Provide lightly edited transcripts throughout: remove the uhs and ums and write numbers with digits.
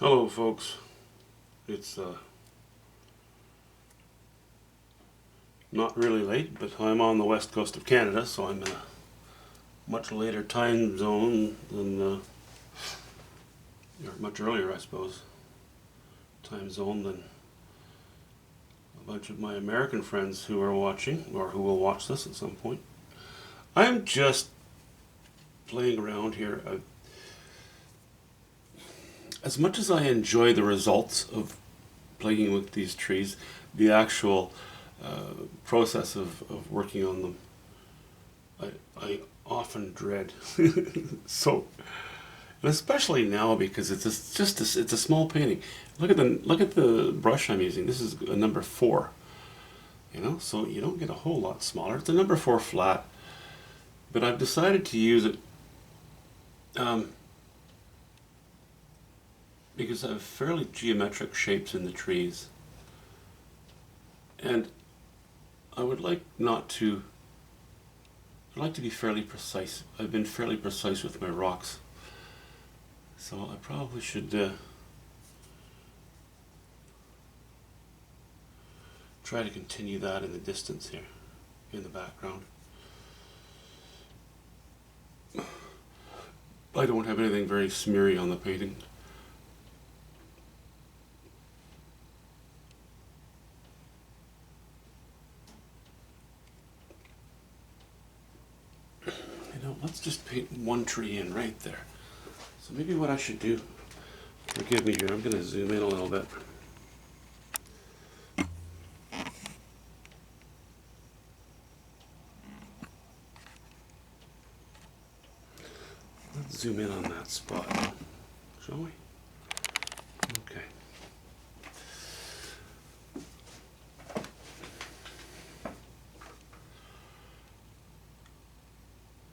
Hello, folks. It's not really late, but I'm on the west coast of Canada, so I'm in a much later time zone than, or much earlier, I suppose, time zone than a bunch of my American friends who are watching, or who will watch this at some point. I'm just playing around here. As much as I enjoy the results of playing with these trees, the actual process of working on them, I often dread. So, and especially now because it's a small painting. Look at the brush I'm using. This is a number 4. So you don't get a whole lot smaller. It's a number 4 flat, but I've decided to use it um, because I have fairly geometric shapes in the trees, and I would like not to. I'd like to be fairly precise. I've been fairly precise with my rocks, so I probably should try to continue that in the distance here, in the background. I don't have anything very smeary on the painting. Let's just paint one tree in right there. So maybe what I should do, forgive me here, I'm going to zoom in a little bit. Let's zoom in on that spot, shall we? Okay.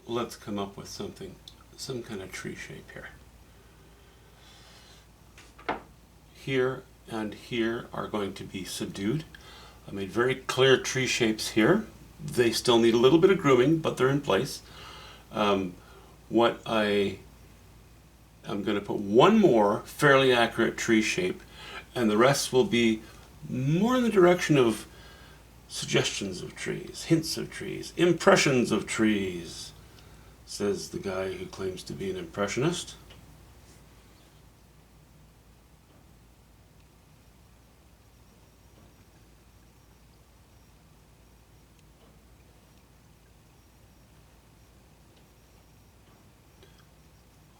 Let's come up with something, some kind of tree shape here. Here and here are going to be subdued. I made very clear tree shapes here. They still need a little bit of grooming, but they're in place. What I am going to put one more fairly accurate tree shape, and the rest will be more in the direction of suggestions of trees, hints of trees, impressions of trees, says the guy who claims to be an impressionist.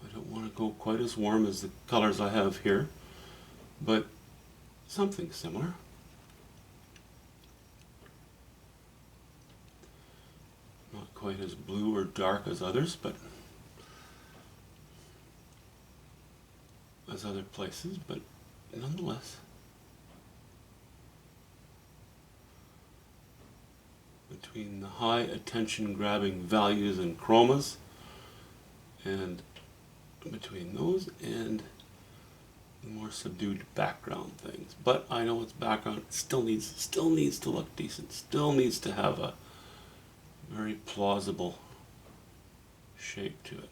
I don't want to go quite as warm as the colors I have here, but something similar. Not quite as blue or dark as others, but as other places, but nonetheless. Between the high attention grabbing values and chromas, and between those and the more subdued background things. But I know it's background, it still needs to look decent, still needs to have a very plausible shape to it.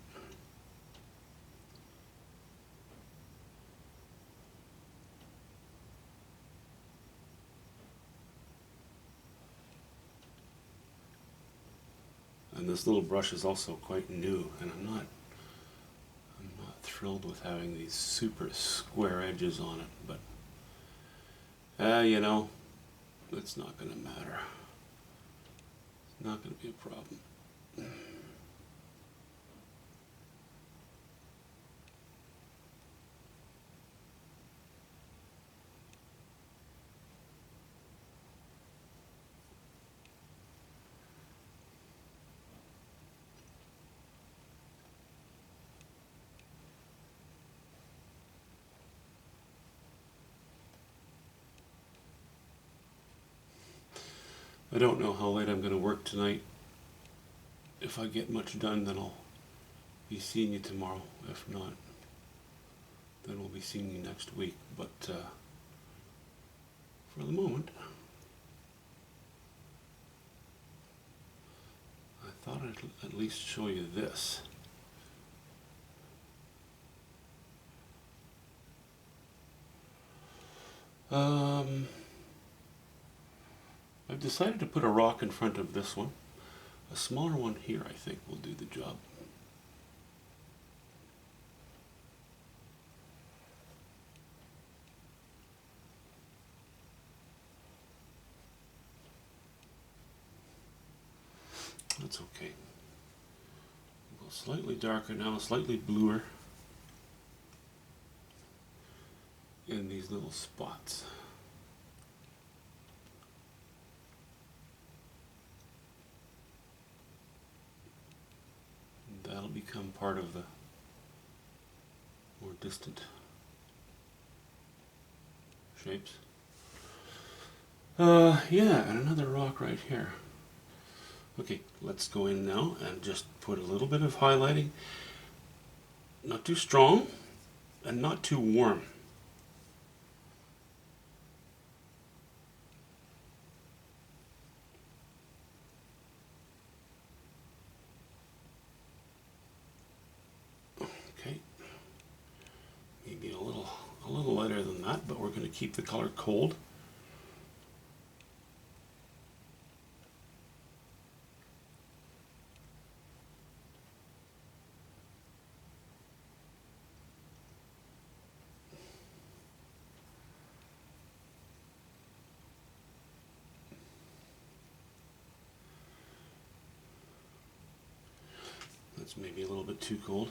And this little brush is also quite new, and I'm not thrilled with having these super square edges on it, but it's not going to matter. It's not going to be a problem. I don't know how late I'm going to work tonight. If I get much done, then I'll be seeing you tomorrow. If not, then we'll be seeing you next week. But for the moment, I thought I'd at least show you this. Um, I've decided to put a rock in front of this one. A smaller one here, I think, will do the job. That's okay. Go slightly darker now, slightly bluer in these little spots. And that'll become part of the more distant shapes. Yeah, and another rock right here. Okay, let's go in now and just put a little bit of highlighting. Not too strong and not too warm. Okay, maybe a little lighter than that, but we're going to keep the color cold. That's maybe a little bit too cold.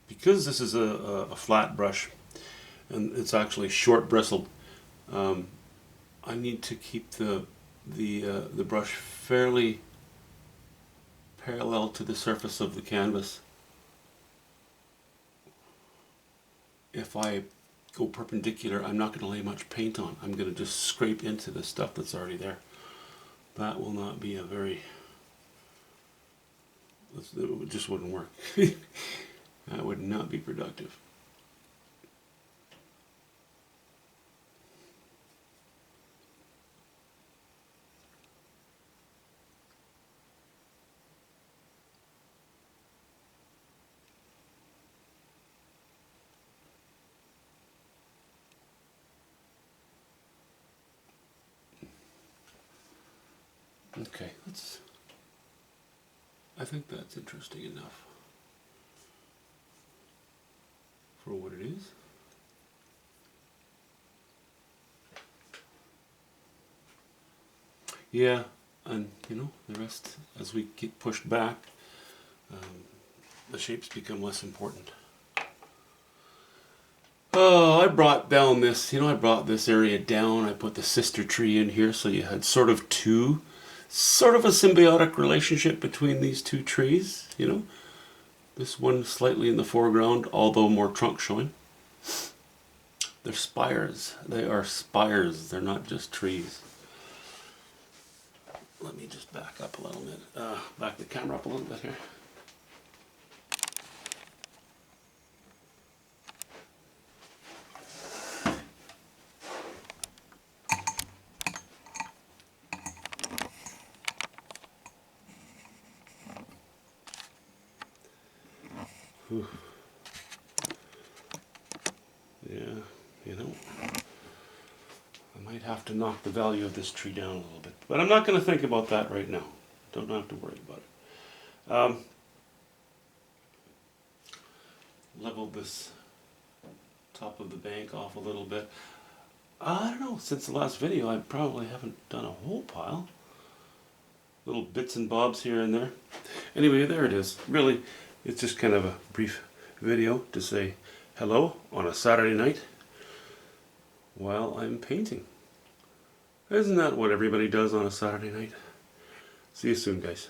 Because this is a flat brush and it's actually short bristled, I need to keep the brush fairly parallel to the surface of the canvas. If I go perpendicular, I'm not going to lay much paint on. I'm going to just scrape into the stuff that's already there. That will not be a very... it just wouldn't work. That would not be productive. Okay, I think that's interesting enough for what it is. Yeah, and you know, the rest, as we get pushed back, the shapes become less important. Oh, I brought down this, I brought this area down. I put the sister tree in here, so you had sort of a symbiotic relationship between these two trees, This one slightly in the foreground, although more trunk showing. They're spires. They are spires. They're not just trees. Let me just back up a little bit. Back the camera up a little bit here. Whew. Yeah, I might have to knock the value of this tree down a little bit. But I'm not going to think about that right now. Don't have to worry about it. Level this top of the bank off a little bit. I don't know, since the last video I probably haven't done a whole pile. Little bits and bobs here and there. Anyway, there it is. Really, it's just kind of a brief video to say hello on a Saturday night while I'm painting. Isn't that what everybody does on a Saturday night? See you soon, guys.